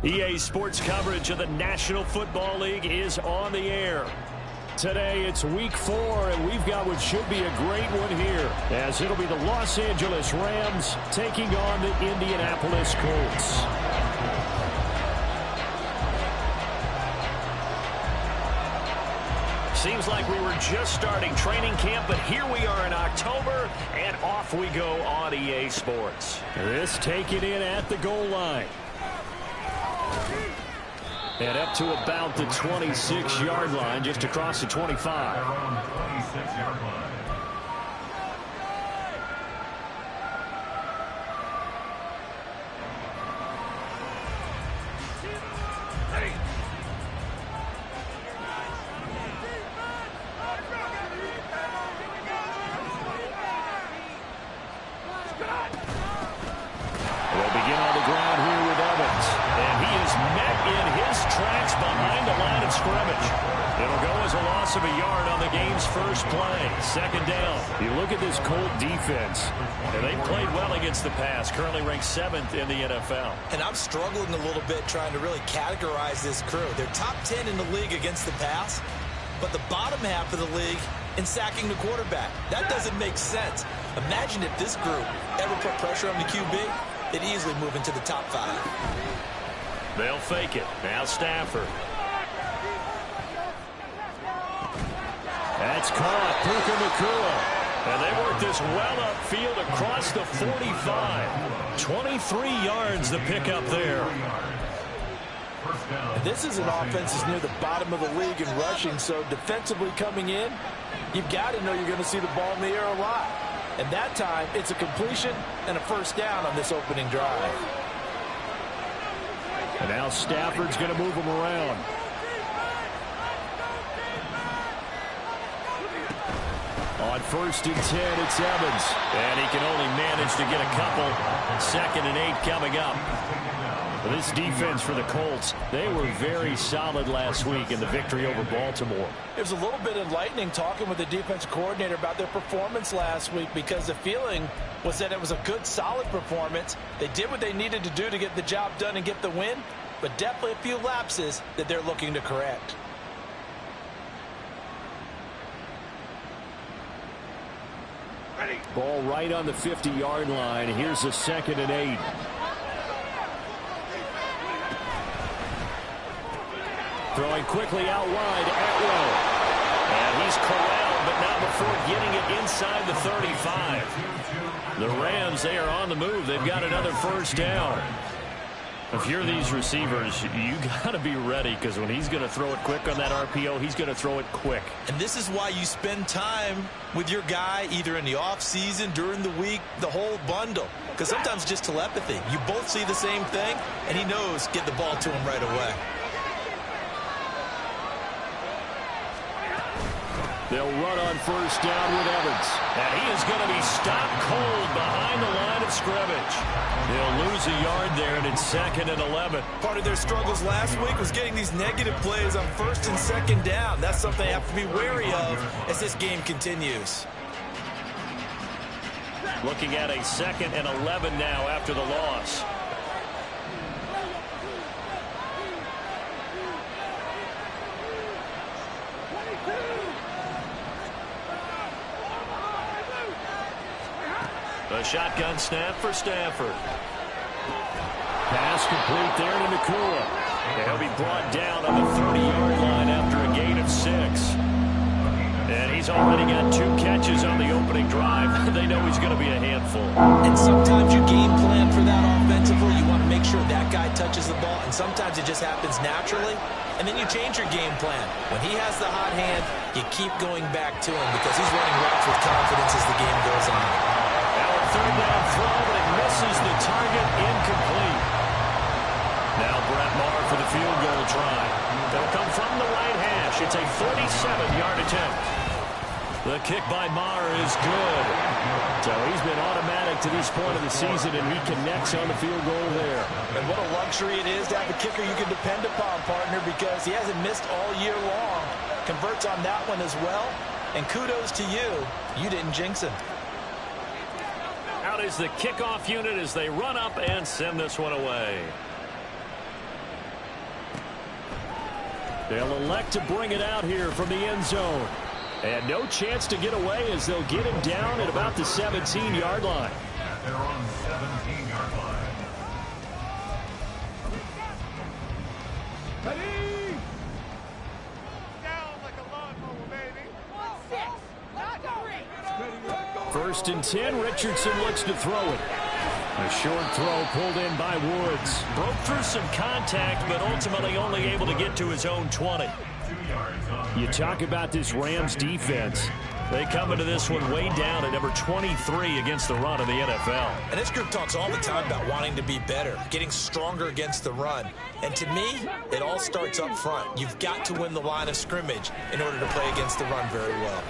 EA Sports coverage of the National Football League is on the air. Today it's week 4, and we've got what should be a great one here, as it'll be the Los Angeles Rams taking on the Indianapolis Colts. Seems like we were just starting training camp, but here we are in October, and off we go on EA Sports. This taken in at the goal line. And up to about the 26-yard line, just across the 25. They'll begin on the ground here with Evans. And he is met in his tracks behind the line of scrimmage. It'll go as a loss of a yard on the game's first play. Second down. You look at this Colt defense, and they played well against the pass. Currently ranked 7th in the NFL. And I'm struggling a little bit trying to really categorize this crew. They're top 10 in the league against the pass, but the bottom half of the league in sacking the quarterback. That doesn't make sense. Imagine if this group ever put pressure on the QB, they'd easily move into the top 5. They'll fake it. Now Stafford. That's caught. Puka Nacua. And they work this well upfield across the 45. 23 yards the pickup there. This is an offense that's near the bottom of the league in rushing, so defensively coming in, you've got to know you're going to see the ball in the air a lot. And that time, it's a completion and a first down on this opening drive. And now Stafford's going to move him around. On 1st and 10, it's Evans. And he can only manage to get a couple. 2nd and 8 coming up. This defense for the Colts, they were very solid last week in the victory over Baltimore. It was a little bit enlightening talking with the defensive coordinator about their performance last week, because the feeling was that it was a good, solid performance. They did what they needed to do to get the job done and get the win, but definitely a few lapses that they're looking to correct. Ball right on the 50-yard line. Here's a 2nd and 8. Throwing quickly out wide, Atwell. And he's corralled, but not before getting it inside the 35. The Rams, they are on the move. They've got another first down. If you're these receivers, you got to be ready, because when he's going to throw it quick on that RPO, he's going to throw it quick. And this is why you spend time with your guy either in the offseason, during the week, the whole bundle. Because sometimes just telepathy. You both see the same thing, and he knows get the ball to him right away. They'll run on first down with Evans. And he is going to be stopped cold behind the line of scrimmage. They'll lose a yard there, and it's 2nd and 11. Part of their struggles last week was getting these negative plays on 1st and 2nd down. That's something they have to be wary of as this game continues. Looking at a 2nd and 11 now after the loss. A shotgun snap for Stafford. Pass complete there to Nacua. And he'll be brought down on the 30-yard line after a gain of 6. And he's already got 2 catches on the opening drive. They know he's going to be a handful. And sometimes you game plan for that offensively. You want to make sure that guy touches the ball. And sometimes it just happens naturally. And then you change your game plan. When he has the hot hand, you keep going back to him because he's running routes with confidence as the game goes on. Now a 3rd down throw, but it misses the target, incomplete. Now Brett Maher for the field goal try. They'll come from the right hash. It's a 47-yard attempt. The kick by Maher is good. So he's been automatic to this point of the season, and he connects on the field goal there. And what a luxury it is to have a kicker you can depend upon, partner, because he hasn't missed all year long. Converts on that one as well. And kudos to you. You didn't jinx him. Out is the kickoff unit as they run up and send this one away. They'll elect to bring it out here from the end zone. And no chance to get away as they'll get him down at about the 17-yard line. They're on the 17-yard line. Ready? Down like a lawnmower, baby. 1-6, not 3. 1st and 10, Richardson looks to throw it. A short throw pulled in by Woods. Broke through some contact, but ultimately only able to get to his own 20. You talk about this Rams defense. They come into this one way down at number 23 against the run of the NFL. And this group talks all the time about wanting to be better, getting stronger against the run. And to me, it all starts up front. You've got to win the line of scrimmage in order to play against the run very well.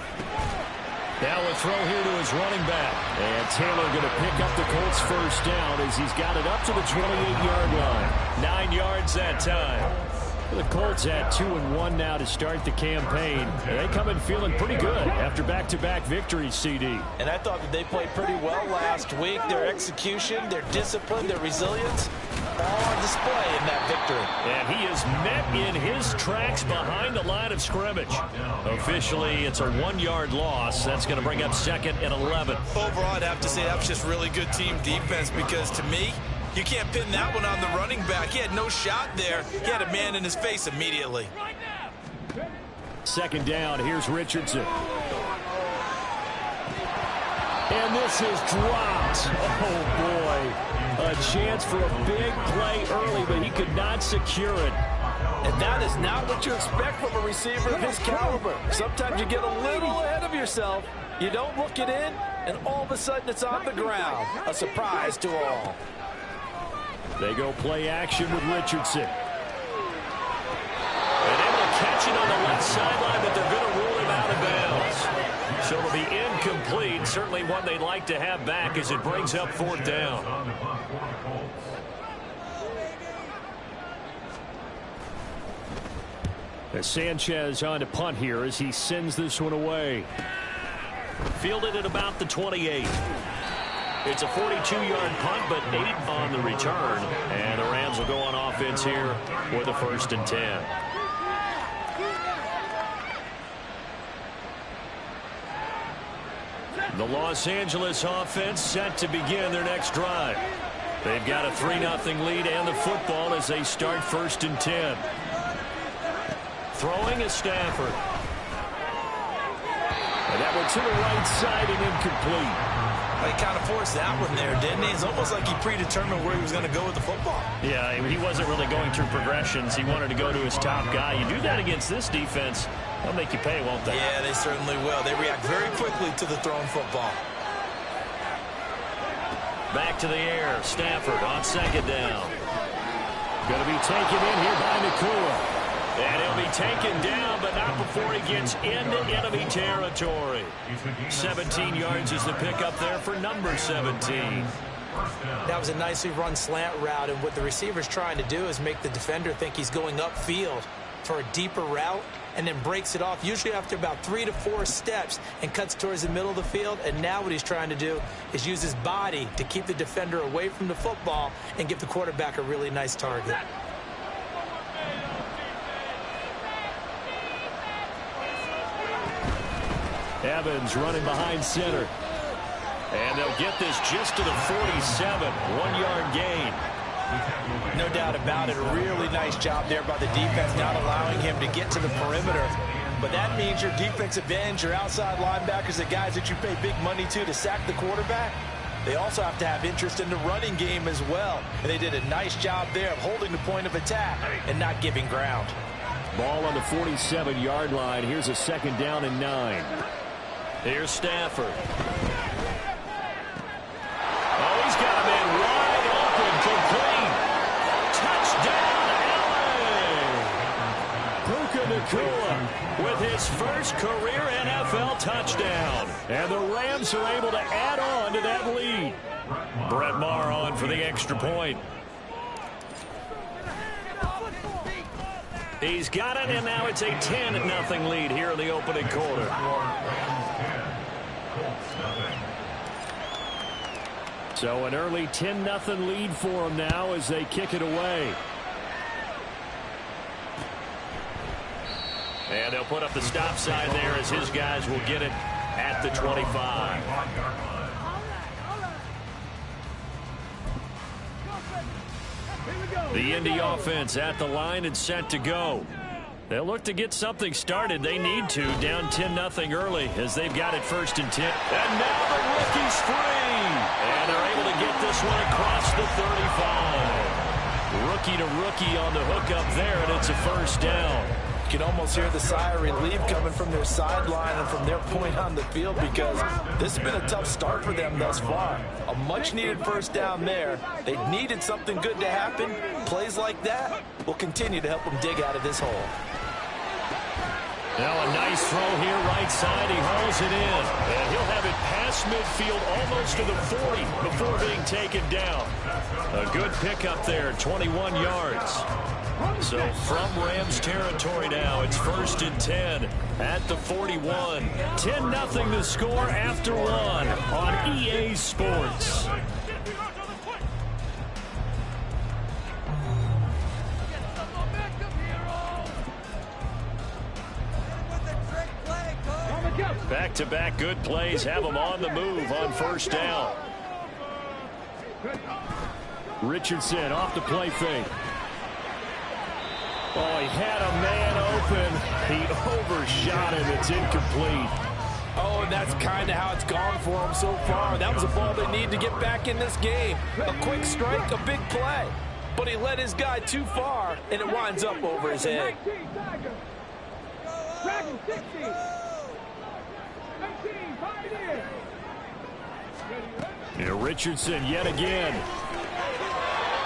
Now a throw here to his running back. And Taylor going to pick up the Colts' 1st down as he's got it up to the 28-yard line. 9 yards that time. The Colts at 2-1 now to start the campaign. They come in feeling pretty good after back-to-back victories, CD. And I thought that they played pretty well last week. Their execution, their discipline, their resilience, all on display in that victory. And he is met in his tracks behind the line of scrimmage. Officially, it's a 1-yard loss. That's going to bring up 2nd and 11. Overall, I'd have to say that was just really good team defense because to me, you can't pin that one on the running back. He had no shot there. He had a man in his face immediately. 2nd down. Here's Richardson. And this is dropped. Oh, boy. A chance for a big play early, but he could not secure it. And that is not what you expect from a receiver of his caliber. Sometimes you get a little ahead of yourself. You don't look it in, and all of a sudden it's on the ground. A surprise to all. They go play action with Richardson. And able to catch it on the left sideline, but they're going to rule him out of bounds. So it'll be incomplete. Certainly one they'd like to have back as it brings up 4th down. As Sanchez on to punt here as he sends this one away. Fielded at about the 28. It's a 42-yard punt, but 8 on the return. And the Rams will go on offense here with a 1st and 10. The Los Angeles offense set to begin their next drive. They've got a 3-0 lead and the football as they start 1st and 10. Throwing is Stafford. And that one to the right side and incomplete. He kind of forced that one there, didn't he? It's almost like he predetermined where he was going to go with the football. Yeah, he wasn't really going through progressions. He wanted to go to his top guy. You do that against this defense, they'll make you pay, won't they? Yeah, they certainly will. They react very quickly to the thrown football. Back to the air. Stafford on 2nd down. Going to be taken in here by Nakua. And he'll be taken down, but not before he gets into enemy territory. 17 yards is the pickup there for number 17. That was a nicely run slant route, and what the receiver's trying to do is make the defender think he's going upfield for a deeper route and then breaks it off, usually after about 3 to 4 steps, and cuts towards the middle of the field. And now what he's trying to do is use his body to keep the defender away from the football and give the quarterback a really nice target. Evans running behind center. And they'll get this just to the 47. 1-yard gain. No doubt about it. A really nice job there by the defense, not allowing him to get to the perimeter. but that means your defensive ends, your outside linebackers, the guys that you pay big money to sack the quarterback, they also have to have interest in the running game as well. And they did a nice job there of holding the point of attack and not giving ground. Ball on the 47-yard line. Here's a 2nd down and 9. Here's Stafford. Oh, he's got a man wide open, complete. Touchdown, LA! Puka Nacua with his first career NFL touchdown. And the Rams are able to add on to that lead. Brett Maher on for the extra point. He's got it, and now it's a 10-0 lead here in the opening quarter. So an early 10-0 lead for them now as they kick it away. And they'll put up the stop sign there as his guys will get it at the 25. The Indy offense at the line and set to go. They'll look to get something started. They need to, down 10-0 early as they've got it 1st and 10. And now the rookie's free. And they're able to get this one across the 35. Rookie to rookie on the hookup there, and it's a 1st down. You can almost hear the sigh of relief coming from their sideline and from their point on the field because this has been a tough start for them thus far. A much-needed 1st down there. They needed something good to happen. Plays like that will continue to help them dig out of this hole. Now a nice throw here right side. He hauls it in. And he'll have it past midfield almost to the 40 before being taken down. A good pickup there, 21 yards. So from Rams territory now, it's 1st and 10 at the 41. 10-0 the score after 1 on EA Sports. Back-to-back good plays have them on the move on 1st down. Richardson off the play fake. Oh, he had a man open. He overshot him. It's incomplete. Oh, and that's kind of how it's gone for him so far. That was a ball they need to get back in this game. A quick strike, a big play. But he led his guy too far, and it winds up over his head. Yeah, Richardson yet again.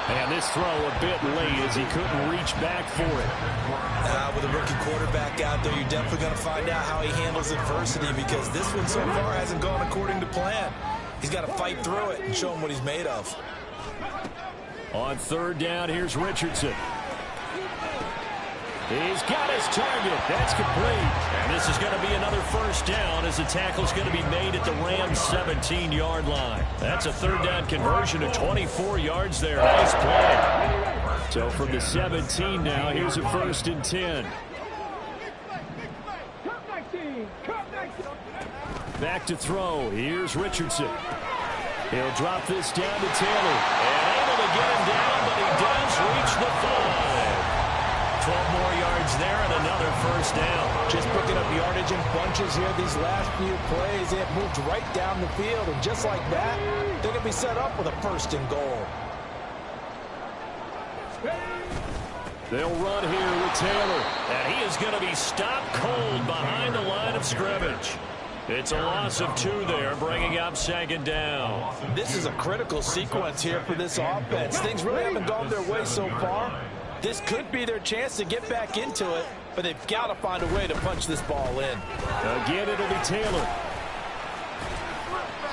And this throw a bit late as he couldn't reach back for it. With a rookie quarterback out there, you're definitely going to find out how he handles adversity because this one so far hasn't gone according to plan. He's got to fight through it and show him what he's made of. On 3rd down, here's Richardson. He's got his target. That's complete. And this is going to be another 1st down as the tackle's going to be made at the Rams' 17-yard line. That's a 3rd down conversion of 24 yards there. Nice play. So from the 17 now, here's a 1st and 10. Back to throw. Here's Richardson. He'll drop this down to Taylor. And able to get him down, but he does reach the 5. 12 more yards there and another 1st down. Just picking up yardage in bunches here these last few plays. They have moved right down the field, and just like that, they're going to be set up with a 1st and goal. They'll run here with Taylor, and he is going to be stopped cold behind the line of scrimmage. It's a loss of 2 there, bringing up 2nd down. This is a critical sequence here for this offense. Things really haven't gone their way so far. This could be their chance to get back into it, but they've got to find a way to punch this ball in. Again, it'll be Taylor.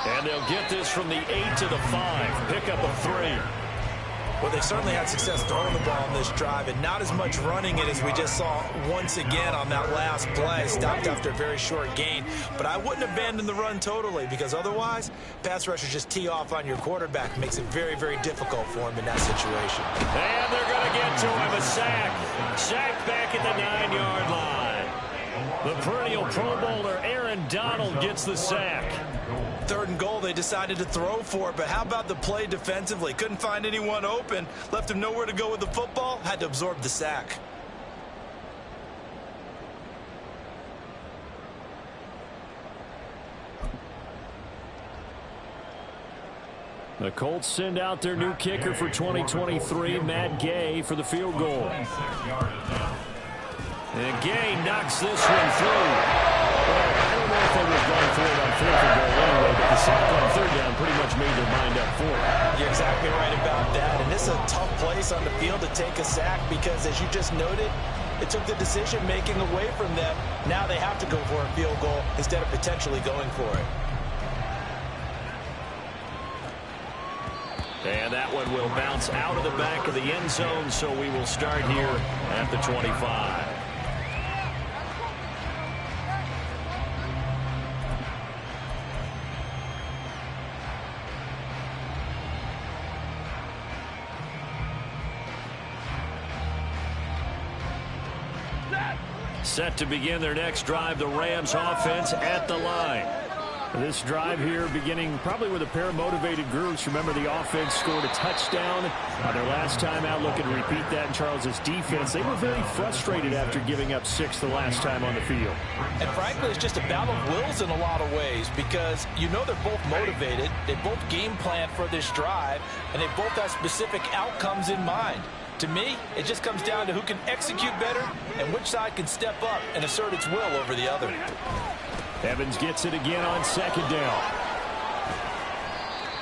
And they'll get this from the 8 to the 5. Pick up a 3. Well, they certainly had success throwing the ball on this drive and not as much running it as we just saw once again on that last play. Stopped after a very short gain. But I wouldn't abandon the run totally because otherwise, pass rushers just tee off on your quarterback. Makes it very, very difficult for him in that situation. And they're going to get to him. A sack. Sack back at the 9-yard line. The perennial Pro Bowler Aaron Donald gets the sack. 3rd and goal, they decided to throw for it, but how about the play defensively? Couldn't find anyone open, left him nowhere to go with the football, had to absorb the sack. The Colts send out their new kicker for 2023, Matt Gay, for the field goal. And Gay knocks this one through. Well, I don't know if they would have gone for it on 4th and goal anyway, but the sack on 3rd down pretty much made their mind up for it. You're exactly right about that. And this is a tough place on the field to take a sack because, as you just noted, it took the decision-making away from them. Now they have to go for a field goal instead of potentially going for it. And that one will bounce out of the back of the end zone, so we will start here at the 25. Set to begin their next drive, the Rams offense at the line. This drive here beginning probably with a pair of motivated groups. Remember, the offense scored a touchdown their last time out. Looking to repeat that in Charles's defense. They were very frustrated after giving up 6 the last time on the field. And frankly, it's just a battle of wills in a lot of ways because you know they're both motivated. They both game plan for this drive, and they both have specific outcomes in mind. To me, it just comes down to who can execute better and which side can step up and assert its will over the other. Evans gets it again on 2nd down.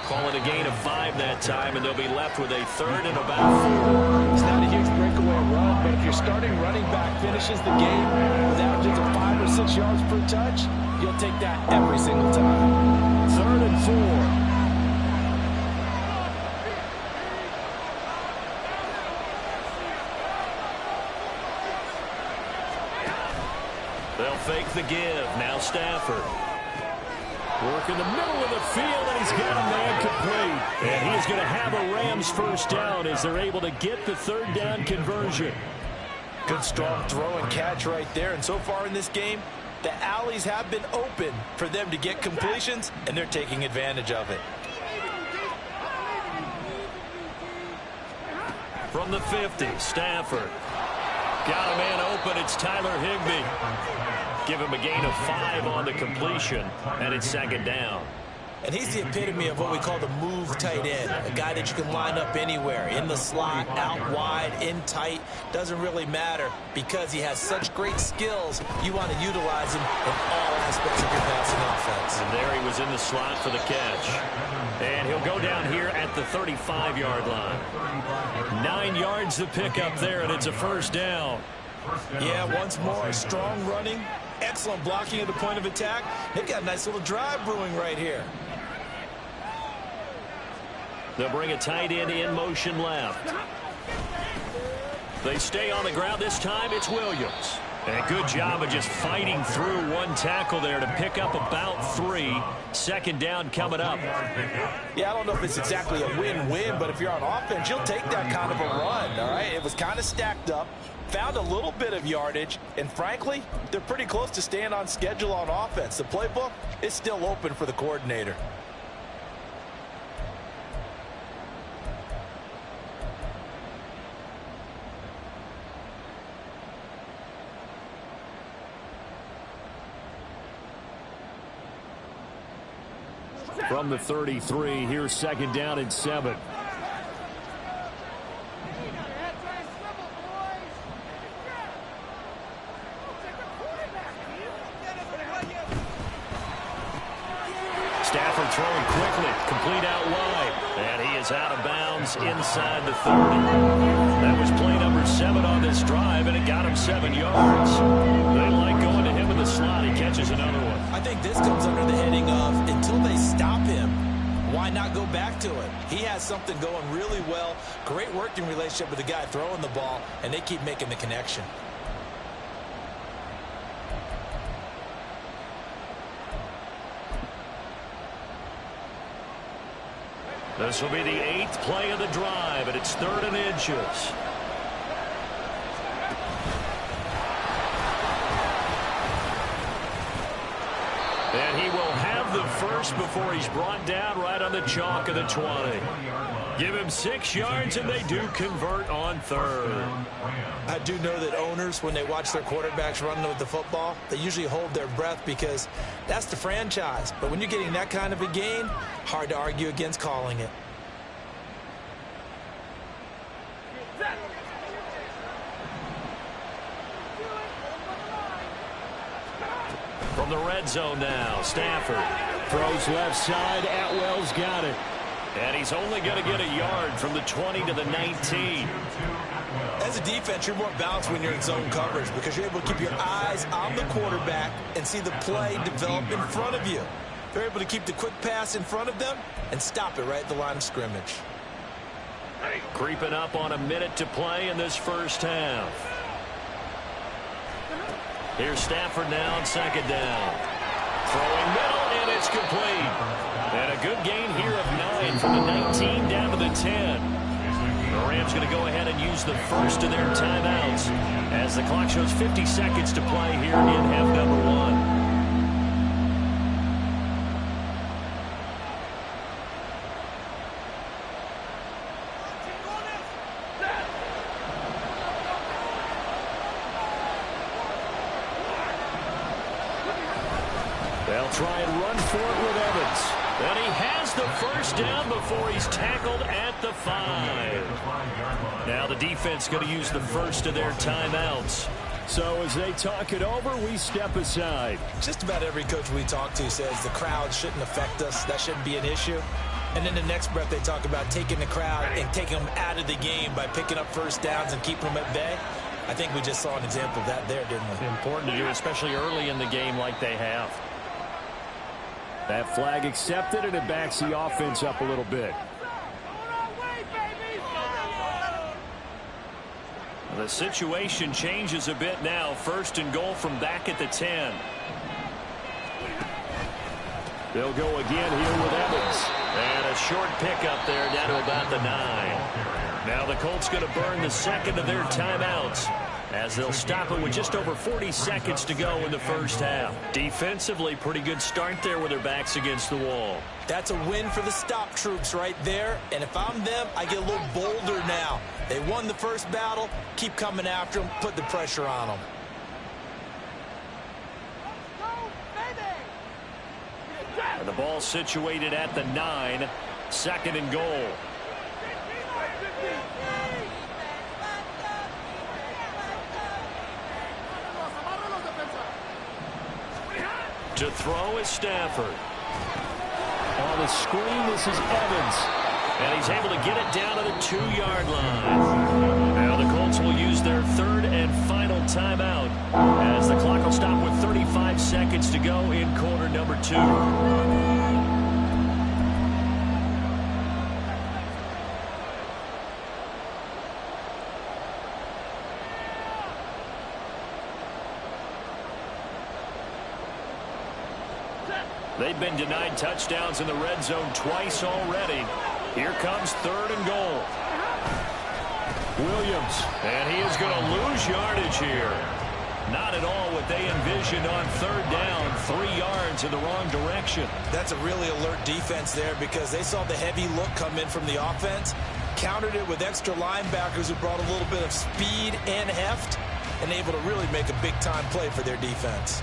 Call it a gain of 5 that time, and they'll be left with a 3rd and about 4. It's not a huge breakaway run, but if your starting running back finishes the game with averages of 5 or 6 yards per touch, you'll take that every single time. 3rd and 4. They'll fake the give. Now Stafford. Work in the middle of the field, and he's got a man complete. And he's going to have a Rams first down as they're able to get the 3rd down conversion. Good strong throw and catch right there. And so far in this game, the alleys have been open for them to get completions, and they're taking advantage of it. From the 50, Stafford. Got a man open. It's Tyler Higbee. Give him a gain of 5 on the completion, and it's 2nd down. And he's the epitome of what we call the move tight end, a guy that you can line up anywhere, in the slot, out wide, in tight, doesn't really matter because he has such great skills. You want to utilize him in all aspects of your passing offense. And there he was in the slot for the catch. And he'll go down here at the 35-yard line. 9 yards to pick up there, and it's a first down. Yeah, once more, strong running, excellent blocking at the point of attack. They've got a nice little drive brewing right here. They'll bring a tight end in motion left. They stay on the ground. This time it's Williams. And a good job of just fighting through one tackle there to pick up about 3. 2nd down coming up. Yeah, I don't know if it's exactly a win-win, but if you're on offense, you'll take that kind of a run, all right? It was kind of stacked up, found a little bit of yardage, and frankly, they're pretty close to staying on schedule on offense. The playbook is still open for the coordinator. From the 33, here's 2nd down and 7. Stafford throwing quickly, complete out wide, and he is out of bounds inside the 30. That was play number 7 on this drive, and it got him 7 yards. They like going to him in the slot. He catches another one. I think this comes under the heading of until they stop him, why not go back to it? He has something going really well, great working relationship with the guy throwing the ball, and they keep making the connection. This will be the 8th play of the drive, and it's 3rd and inches. And he will have the first before he's brought down right on the chalk of the 20. Give him 6 yards, and they do convert on 3rd. I do know that owners, when they watch their quarterbacks run with the football, they usually hold their breath because that's the franchise. But when you're getting that kind of a gain, hard to argue against calling it. the red zone now. Stafford throws left side. Atwell's got it. And he's only going to get a yard from the 20 to the 19. As a defense, you're more balanced when you're in zone coverage because you're able to keep your eyes on the quarterback and see the play develop in front of you. They're able to keep the quick pass in front of them and stop it right at the line of scrimmage. Creeping up on a minute to play in this first half. Here's Stafford now on second down. Throwing middle, and it's complete. And a good gain here of 9 from the 19 down to the 10. The Rams going to go ahead and use the first of their timeouts as the clock shows 50 seconds to play here in half number 1. They'll try and run for it with Evans. And he has the first down before he's tackled at the 5. Now the defense going to use the first of their timeouts. So as they talk it over, we step aside. Just about every coach we talk to says the crowd shouldn't affect us. That shouldn't be an issue. And in the next breath, they talk about taking the crowd and taking them out of the game by picking up first downs and keeping them at bay. I think we just saw an example of that there, didn't we? Important to do, especially early in the game like they have. That flag accepted, and it backs the offense up a little bit. The situation changes a bit now. First and goal from back at the 10. They'll go again here with Evans. And a short pickup there down to about the 9. Now the Colts going to burn the second of their timeouts as they'll stop it with just over 40 seconds to go in the first half. Defensively, pretty good start there with their backs against the wall. That's a win for the stop troops right there. And if I'm them, I get a little bolder now. They won the first battle. Keep coming after them. Put the pressure on them. And the ball situated at the 9. Second and goal. To throw is Stafford. On the screen, this is Evans. And he's able to get it down to the 2-yard line. Now the Colts will use their third and final timeout as the clock will stop with 35 seconds to go in quarter number 2. They've been denied touchdowns in the red zone twice already. Here comes third and goal. Williams, and he is going to lose yardage here. Not at all what they envisioned on third down. 3 yards in the wrong direction. That's a really alert defense there because they saw the heavy look come in from the offense, countered it with extra linebackers who brought a little bit of speed and heft, and able to really make a big-time play for their defense.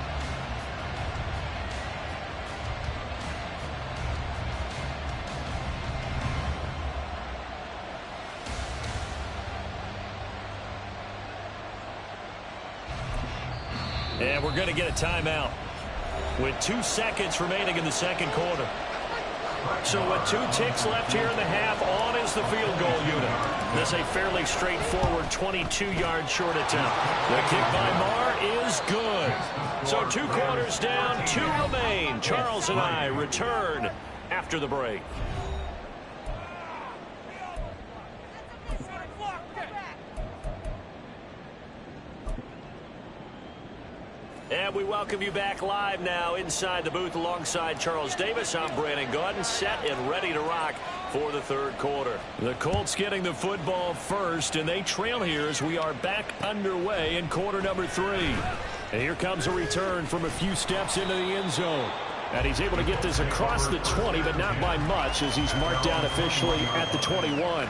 And we're going to get a timeout with 2 seconds remaining in the second quarter. So with 2 ticks left here in the half, on is the field goal unit. This a fairly straightforward 22-yard short attempt. The kick by Marr is good. So 2 quarters down, 2 remain. Charles and I return after the break. And we welcome you back live now inside the booth alongside Charles Davis. I'm Brandon Gaudin, set and ready to rock for the third quarter. The Colts getting the football first, and they trail here as we are back underway in quarter number 3. And here comes a return from a few steps into the end zone. And he's able to get this across the 20, but not by much as he's marked down officially at the 21.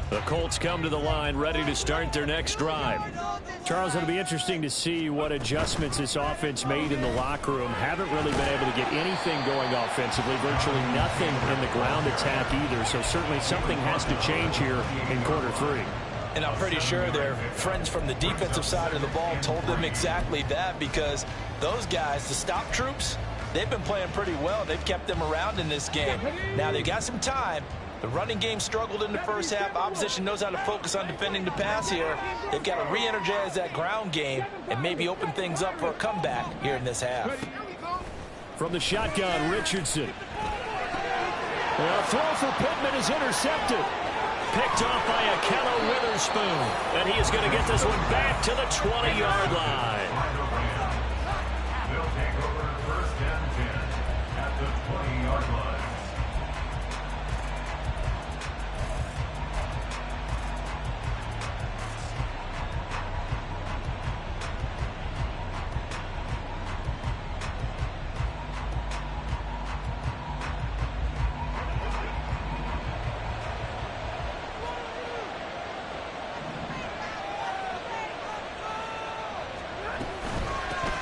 The Colts come to the line ready to start their next drive. Charles, it'll be interesting to see what adjustments this offense made in the locker room. Haven't really been able to get anything going offensively, virtually nothing in the ground attack either. So certainly something has to change here in quarter 3. And I'm pretty sure their friends from the defensive side of the ball told them exactly that, because those guys, the stop troops, they've been playing pretty well. They've kept them around in this game. Now, they got some time. The running game struggled in the first half. Opposition knows how to focus on defending the pass here. They've got to re-energize that ground game and maybe open things up for a comeback here in this half. From the shotgun, Richardson. A throw for Pittman is intercepted. Picked off by Akello Witherspoon. And he is going to get this one back to the 20-yard line. They'll take over first and 10 at the 20-yard line.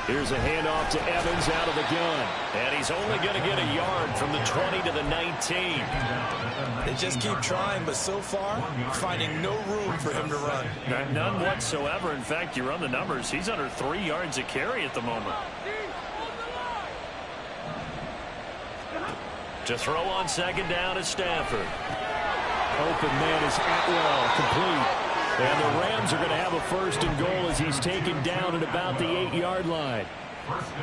Here's a handoff to Evans out of the gun. And he's only going to get a yard from the 20 to the 19. They just keep trying, but so far, finding no room for him to run. None whatsoever. In fact, you run the numbers, he's under 3 yards a carry at the moment. To throw on second down is Stafford. Open man is Atwell, complete. And the Rams are going to have a first and goal as he's taken down at about the 8-yard line.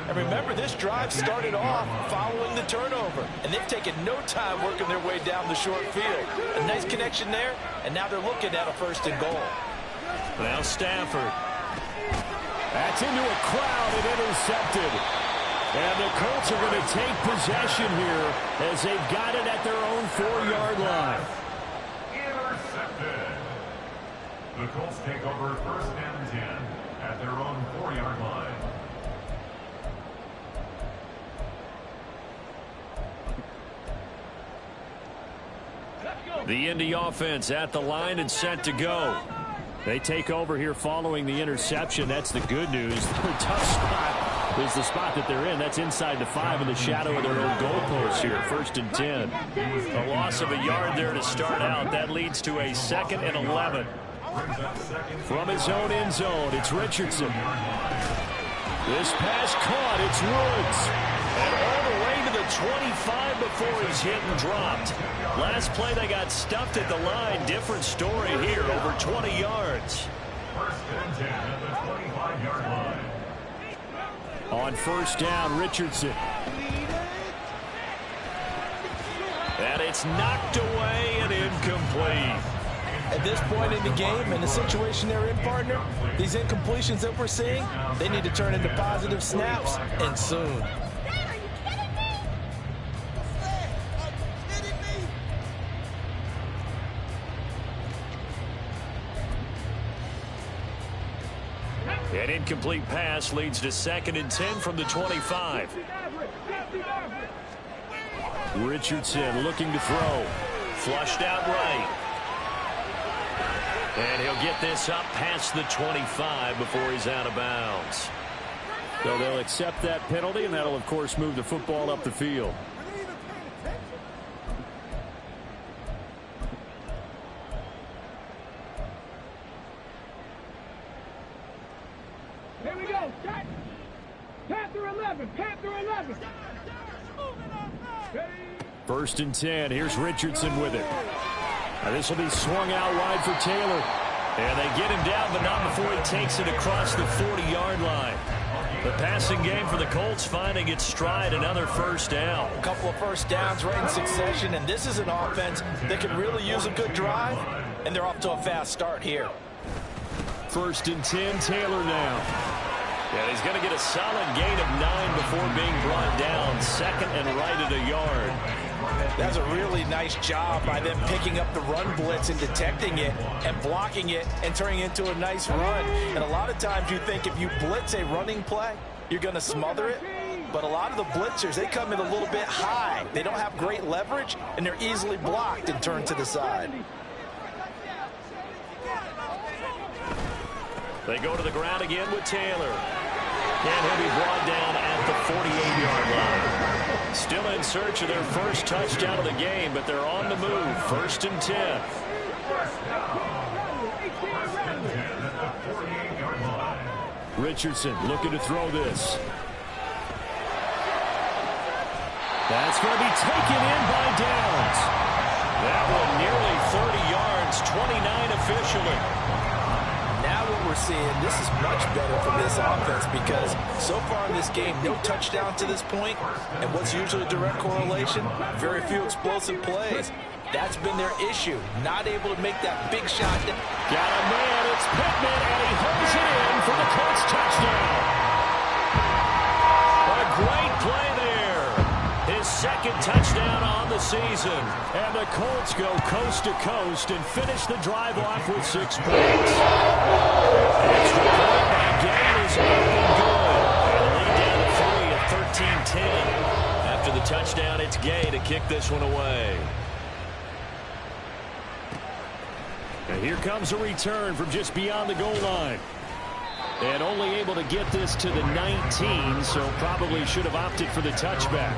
And remember, this drive started off following the turnover, and they've taken no time working their way down the short field. A nice connection there, and now they're looking at a first and goal. Now Stafford. That's into a crowd and intercepted. And the Colts are going to take possession here as they've got it at their own 4-yard line. Intercepted. The Colts take over first and 10 at their own 4-yard line. The Indy offense at the line and set to go. They take over here following the interception. That's the good news. The tough spot is the spot that they're in. That's inside the 5 in the shadow of their own goalpost here. First and 10. A loss of a yard there to start out. That leads to a 2nd and 11. From his own end zone, it's Richardson. This pass caught. It's Woods. And all the way to the 25 before he's hit and dropped. Last play, they got stuffed at the line. Different story here, over 20 yards. First and 10 at the 25-yard line. On first down, Richardson. And it's knocked away and incomplete. At this point in the game, and the situation they're in, partner, these incompletions that we're seeing, they need to turn into positive snaps, and soon. An incomplete pass leads to 2nd and 10 from the 25. Richardson looking to throw. Flushed out right. And he'll get this up past the 25 before he's out of bounds. So they'll accept that penalty, and that'll, of course, move the football up the field. Here we go. Panther 11. Panther 11. First and 10. Here's Richardson with it. Now this will be swung out wide for Taylor. And they get him down, but not before he takes it across the 40-yard line. The passing game for the Colts finding its stride, another first down. A couple of first downs right in succession, and this is an offense that can really use a good drive, and they're off to a fast start here. First and 10, Taylor now. And he's going to get a solid gain of 9 before being brought down. 2nd and right at a yard. That's a really nice job by them picking up the run blitz and detecting it and blocking it and turning it into a nice run. And a lot of times you think if you blitz a running play, you're going to smother it. But a lot of the blitzers, they come in a little bit high. They don't have great leverage, and they're easily blocked and turned to the side. They go to the ground again with Taylor. And he'll be brought down at the 48-yard line. Still in search of their first touchdown of the game, but they're on the move. First and 10. Richardson looking to throw this. That's going to be taken in by Downs. That one nearly 30 yards, 29 officially. Now what we're seeing, this is much better from this offense because so far in this game, no touchdown to this point, and what's usually a direct correlation, very few explosive plays. That's been their issue, not able to make that big shot. Got a man, it's Pittman, and he holds it in for the Colts touchdown. A great play there. His second touchdown on the season. And the Colts go coast to coast and finish the drive off with 6 points. Extra point by Gay is up and good. And the lead down to 3 at 13-10. After the touchdown, it's Gay to kick this one away. And here comes a return from just beyond the goal line. And only able to get this to the 19, so probably should have opted for the touchback.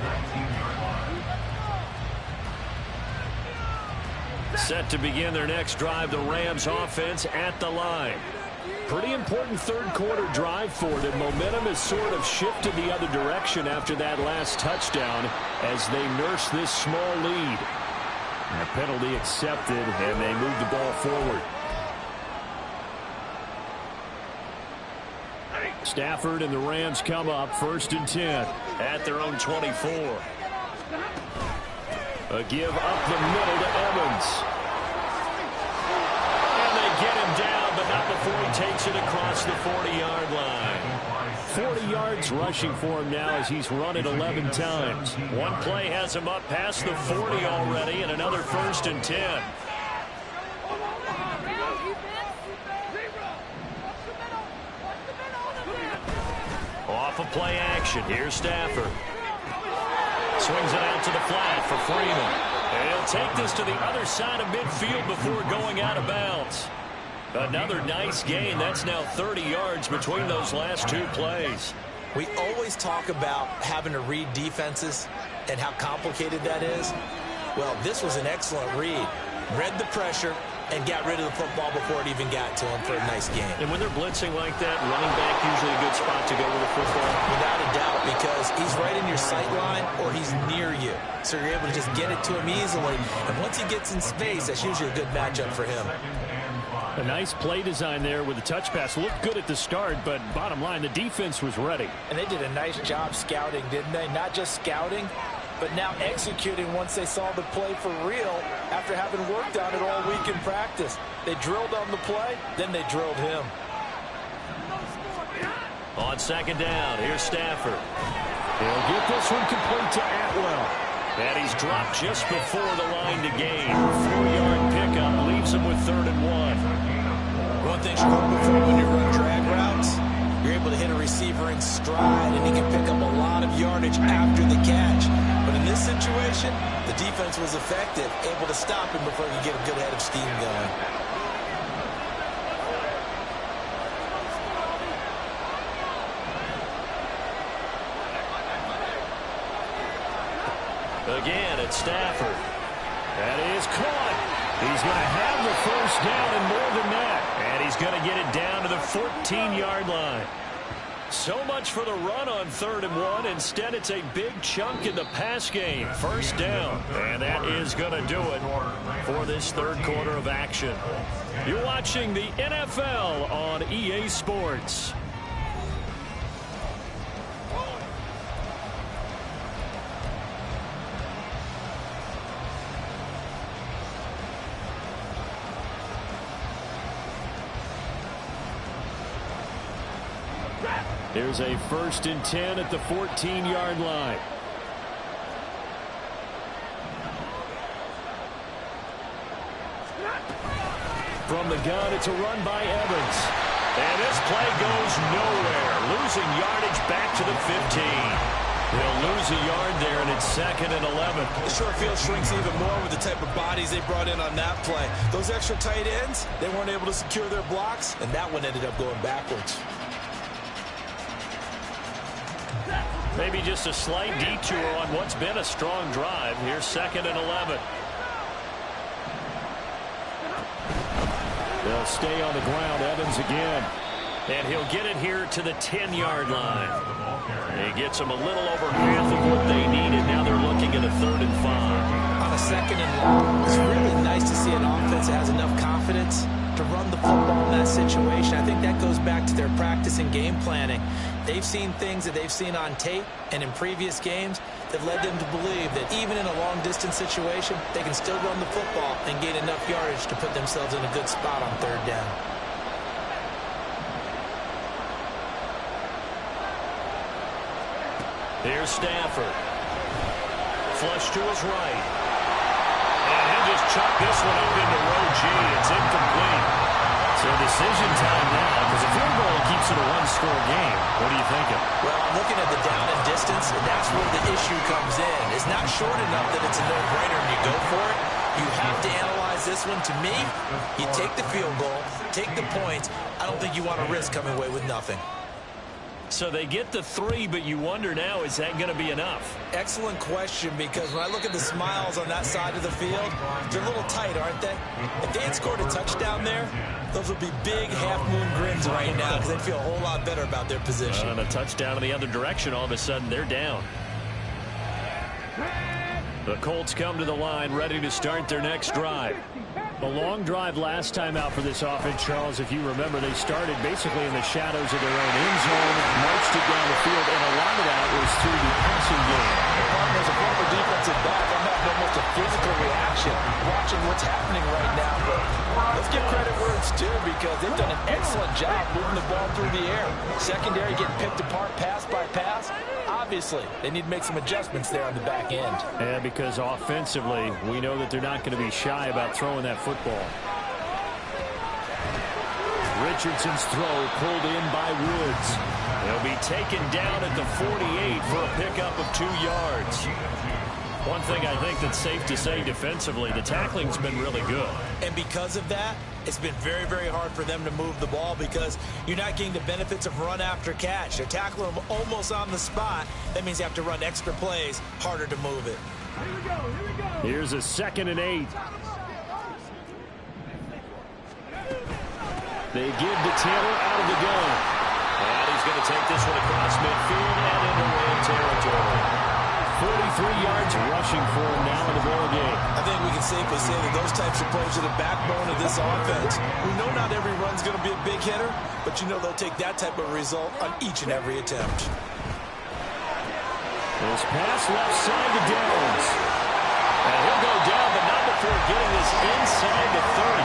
Set to begin their next drive, the Rams offense at the line. Pretty important third quarter drive for them. Momentum has sort of shifted the other direction after that last touchdown as they nurse this small lead. And a penalty accepted, and they move the ball forward. Stafford and the Rams come up 1st and 10 at their own 24. A give up the middle to Evans. And they get him down, but not before he takes it across the 40-yard line. 40 yards rushing for him now as he's run it 11 times. One play has him up past the 40 already, and another 1st and 10. Off of play action. Here's Stafford. Swings it out to the flat for Freeman. And he'll take this to the other side of midfield before going out of bounds. Another nice gain. That's now 30 yards between those last 2 plays. We always talk about having to read defenses and how complicated that is. Well, this was an excellent read. Read the pressure and got rid of the football before it even got to him for a nice game. And when they're blitzing like that, running back usually a good spot to go with the football. Without a doubt, because he's right in your sight line or he's near you. So you're able to just get it to him easily. And once he gets in space, that's usually a good matchup for him. A nice play design there with the touch pass. Looked good at the start, but bottom line, the defense was ready. And they did a nice job scouting, didn't they? Not just scouting, but now executing once they saw the play for real after having worked on it all week in practice. They drilled on the play, then they drilled him. On 2nd down, here's Stafford. He'll get this one complete to Atwell. And he's dropped just before the line to gain. 4-yard pickup leaves him with 3rd and 1. One thing you look for when you run drag routes, you're able to hit a receiver in stride, and he can pick up a lot of yardage after the catch. But in this situation, the defense was effective, able to stop him before he could get a good head of steam going. Again, it's Stafford. That is caught. He's going to have the 1st down and more than that. And he's going to get it down to the 14-yard line. So much for the run on 3rd and 1. Instead, it's a big chunk in the pass game. 1st down. And that is going to do it for this third quarter of action. You're watching the NFL on EA Sports. There's a 1st and 10 at the 14-yard line. From the gun, it's a run by Evans. And this play goes nowhere. Losing yardage back to the 15. They'll lose a yard there, and it's 2nd and 11. The short field shrinks even more with the type of bodies they brought in on that play. Those extra tight ends, they weren't able to secure their blocks, and that one ended up going backwards. Maybe just a slight detour on what's been a strong drive. Here's 2nd and 11. They'll stay on the ground. Evans again. And he'll get it here to the 10-yard line. He gets them a little over half of what they needed. Now they're looking at a 3rd and 5. On a 2nd and long, it's really nice to see an offense that has enough confidence to run the football in that situation. I think that goes back to their practice and game planning. They've seen things that they've seen on tape and in previous games that led them to believe that even in a long-distance situation, they can still run the football and gain enough yardage to put themselves in a good spot on 3rd down. Here's Stafford. Flush to his right. And he'll just chuck this one up into row G. It's incomplete. So decision time now, because a field goal keeps it a one-score game. What are you thinking? Well, I'm looking at the down and distance, and that's where the issue comes in. It's not short enough that it's a no-brainer and you go for it. You have to analyze this one. To me, you take the field goal, take the points. I don't think you want to risk coming away with nothing. So they get the 3, but you wonder now, is that going to be enough? Excellent question, because when I look at the smiles on that side of the field, they're a little tight, aren't they? If they had scored a touchdown there, those would be big half-moon grins right now because they'd feel a whole lot better about their position. And a touchdown in the other direction, all of a sudden they're down. The Colts come to the line, ready to start their next drive. A long drive last time out for this offense, Charles. If you remember, they started basically in the shadows of their own end zone, marched it down the field, and a lot of that was through the passing game. As a former defensive back, I'm having almost a physical reaction watching what's happening right now. But let's give credit where it's due, because they've done an excellent job moving the ball through the air. Secondary getting picked apart pass by pass. Obviously, they need to make some adjustments there on the back end. And because offensively, we know that they're not going to be shy about throwing that football. Richardson's throw pulled in by Woods. He'll be taken down at the 48 for a pickup of 2 yards. One thing I think that's safe to say defensively, the tackling's been really good. And because of that, it's been very, very hard for them to move the ball because you're not getting the benefits of run after catch. They're tackling them almost on the spot. That means you have to run extra plays, harder to move it. Here's a 2nd and 8. They give to Taylor out of the gun. And he's going to take this one across midfield and into Ram territory. 43 yards rushing for him now in the ball game. I think we can safely say that those types of plays are the backbone of this offense. We know not every run's going to be a big hitter, but you know they'll take that type of result on each and every attempt. This pass left side to Downs. And he'll go down, but not before getting this inside the 30.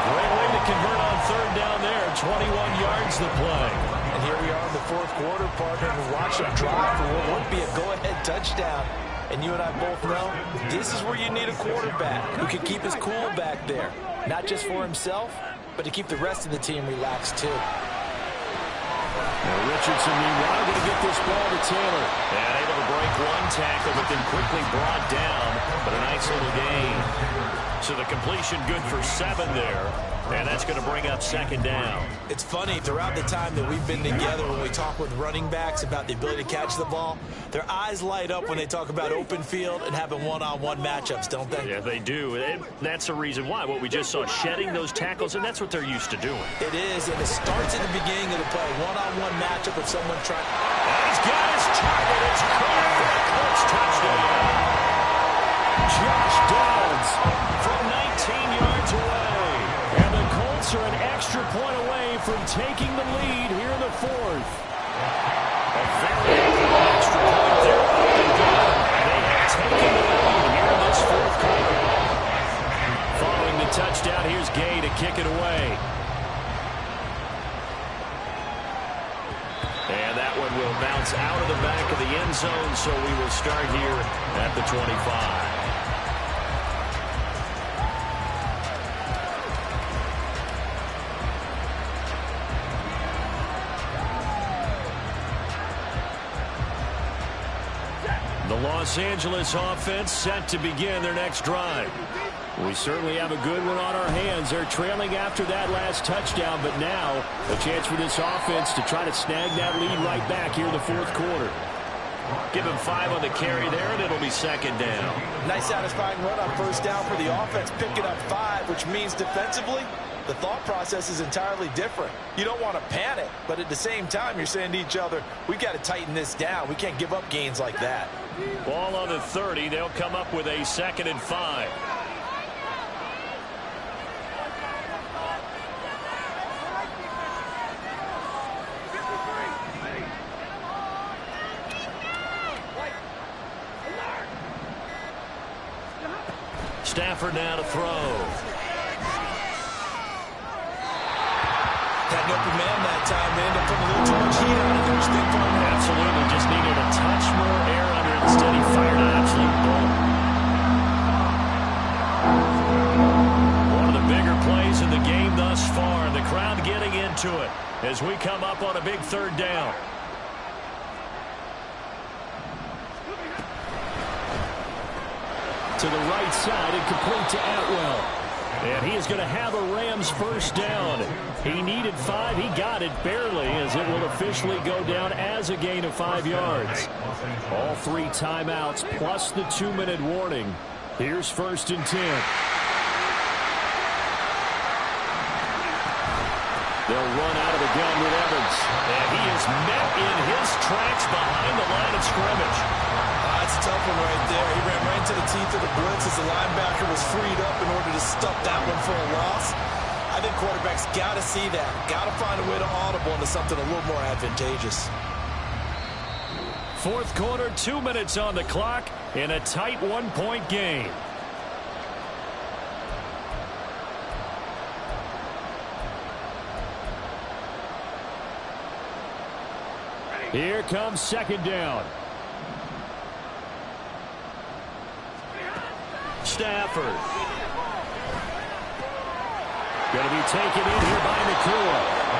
Great way to convert on 3rd down there. 21 yards the play. And here we are in the 4th quarter, partner, and watch him drive for what would be a go-ahead touchdown. And you and I both know this is where you need a quarterback who can keep his cool back there. Not just for himself, but to keep the rest of the team relaxed too. Now Richardson, meanwhile, going to get this ball to Taylor. And able to break one tackle, but then quickly brought down. But a nice little gain. So the completion good for 7 there. And that's going to bring up 2nd down. It's funny, throughout the time that we've been together, when we talk with running backs about the ability to catch the ball, their eyes light up when they talk about open field and having one-on-one matchups, don't they? Yeah, they do. And that's the reason why. What we just saw, shedding those tackles, and that's what they're used to doing. It is, and it starts at the beginning of the play. One-on-one matchup if someone tries. And he's got his target. It's caught for a Colts touchdown. Josh Downs from 19 yards away. And the Colts are an extra point away from taking the lead here in the 4th. A very important extra point there. They have taken the lead here in this 4th quarter. Following the touchdown, here's Gay to kick it away. And that one will bounce out of the back of the end zone, so we will start here at the 25. The Los Angeles offense set to begin their next drive. We certainly have a good one on our hands. They're trailing after that last touchdown, but now a chance for this offense to try to snag that lead right back here in the 4th quarter. Give him 5 on the carry there, and it'll be 2nd down. Nice satisfying run on 1st down for the offense, picking up 5, which means defensively, the thought process is entirely different. You don't want to panic, but at the same time, you're saying to each other, we've got to tighten this down. We can't give up gains like that. Ball on the 30. They'll come up with a 2nd and 5. Stafford now to throw. Had an open man that time. They ended up putting a little too much heat on it. There's State Farm. Absolutely. Just needed a touch more air under it. Instead, he fired an absolute bullet. One of the bigger plays in the game thus far. The crowd getting into it as we come up on a big 3rd down. To the right side and complete to Atwell. And he is going to have a Rams 1st down. He needed 5. He got it barely, as it will officially go down as a gain of 5 yards. All 3 timeouts plus the 2-minute warning. Here's 1st and 10. They'll run out of the gun with Evans. And he is met in his tracks behind the line of scrimmage. That's a tough one right there. He ran right into the teeth of the blitz as the linebacker was freed up in order to stuff that one for a loss. I think quarterbacks got to see that. Got to find a way to audible into something a little more advantageous. 4th quarter, 2 minutes on the clock in a tight 1-point game. Here comes 2nd down. Stafford. Going to be taken in here by Nakua.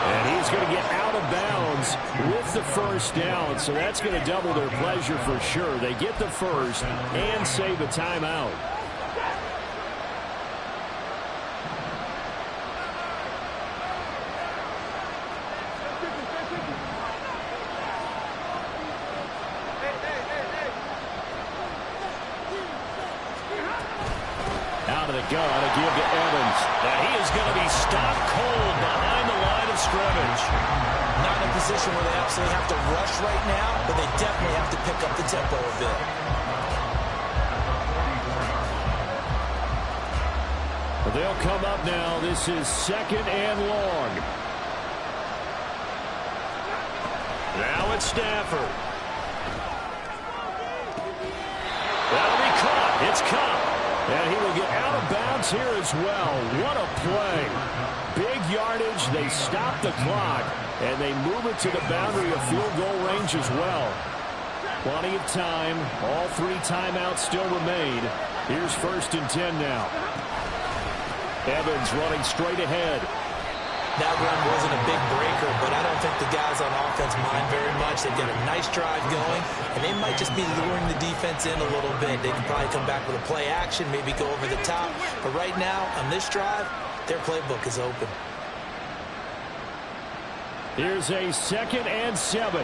And he's going to get out of bounds with the 1st down. So that's going to double their pleasure for sure. They get the 1st and save a timeout. Gun to give to Evans. Now he is going to be stopped cold behind the line of scrimmage. Not in a position where they absolutely have to rush right now, but they definitely have to pick up the tempo a bit. They'll come up now. This is 2nd and long. Now it's Stafford. That'll be caught. It's caught. And he will get out of bounds here as well. What a play. Big yardage. They stop the clock, and they move it to the boundary of field goal range as well. Plenty of time. All 3 timeouts still remain. Here's 1st and 10 now. Evans running straight ahead. That run wasn't a big breaker, but I don't think the guys on offense mind very much. They've got a nice drive going, and they might just be luring the defense in a little bit. They can probably come back with a play action, maybe go over the top. But right now, on this drive, their playbook is open. Here's a 2nd and 7.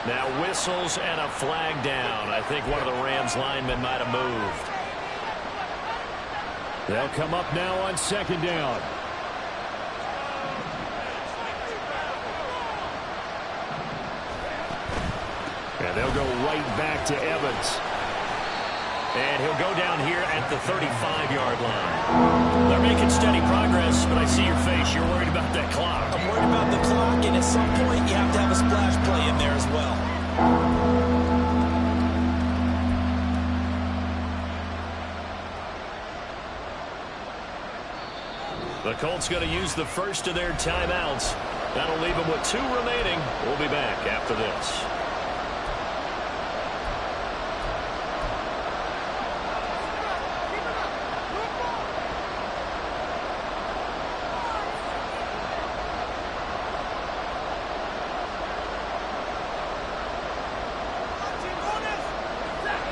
Now whistles and a flag down. I think one of the Rams linemen might have moved. They'll come up now on 2nd down. And they'll go right back to Evans. And he'll go down here at the 35-yard line. They're making steady progress, but I see your face. You're worried about that clock. I'm worried about the clock, and at some point you have to have a splash play in there as well. The Colts going to use the 1st of their timeouts. That'll leave them with 2 remaining. We'll be back after this.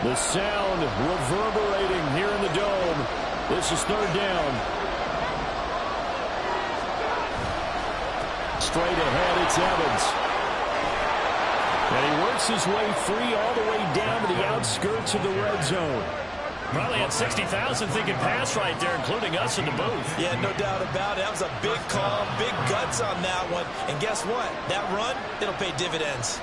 The sound reverberating here in the dome. This is 3rd down. Straight ahead, it's Evans. And he works his way free all the way down to the outskirts of the red zone. Probably had 60,000 thinking pass right there, including us in the booth. Yeah, no doubt about it. That was a big call, big guts on that one. And guess what? That run, it'll pay dividends.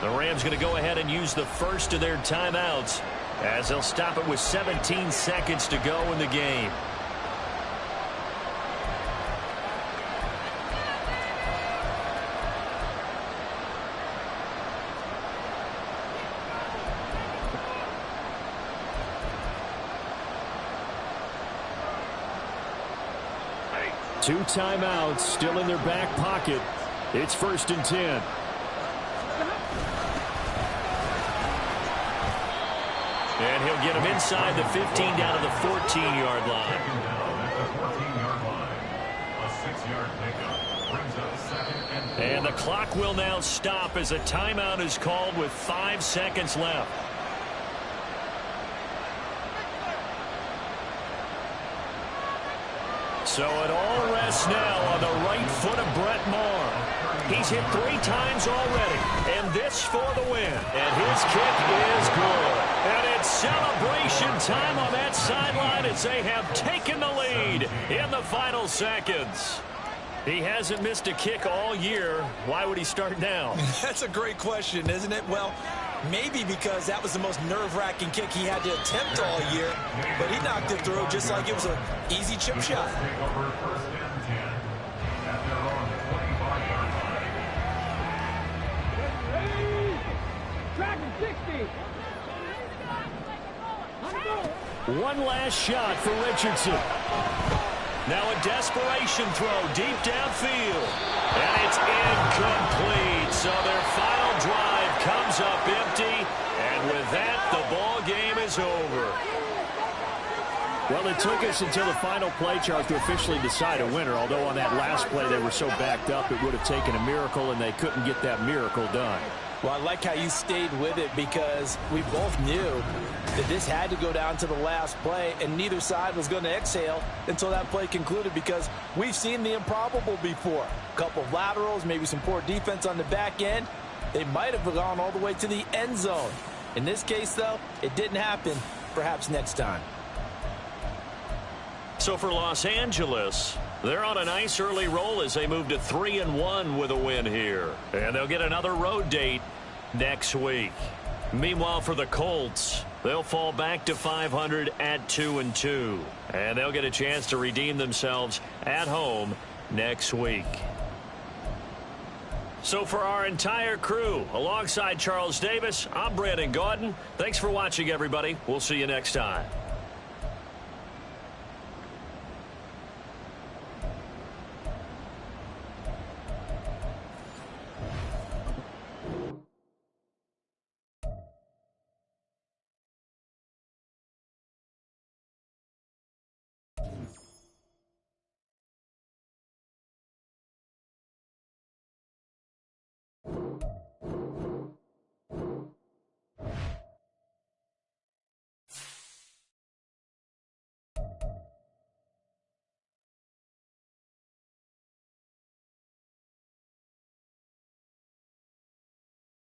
The Rams going to go ahead and use the first of their timeouts as they'll stop it with 17 seconds to go in the game. Two timeouts still in their back pocket. It's 1st and 10. And he'll get him inside the 15 down to the 14-yard line. And the clock will now stop as a timeout is called with 5 seconds left. So it all rests now on the right foot of Brett Moore. He's hit 3 times already, and this for the win. And his kick is good. And it's celebration time on that sideline as they have taken the lead in the final seconds. He hasn't missed a kick all year. Why would he start now? That's a great question, isn't it? Well, maybe because that was the most nerve-wracking kick he had to attempt all year, but he knocked it through just like it was an easy chip shot. One last shot for Richardson. Now a desperation throw deep downfield. And it's incomplete. So their final drive comes up empty. And with that, the ball game is over. Well, it took us until the final play, Charles, to officially decide a winner. Although on that last play they were so backed up, it would have taken a miracle, and they couldn't get that miracle done. Well, I like how you stayed with it because we both knew that this had to go down to the last play, and neither side was going to exhale until that play concluded because we've seen the improbable before. A couple of laterals, maybe some poor defense on the back end. They might have gone all the way to the end zone. In this case, though, it didn't happen. Perhaps next time. So for Los Angeles, they're on a nice early roll as they move to 3-1 with a win here. And they'll get another road date next week. Meanwhile, for the Colts, they'll fall back to 500 at 2-2. And they'll get a chance to redeem themselves at home next week. So for our entire crew, alongside Charles Davis, I'm Brandon Gaudin. Thanks for watching, everybody. We'll see you next time.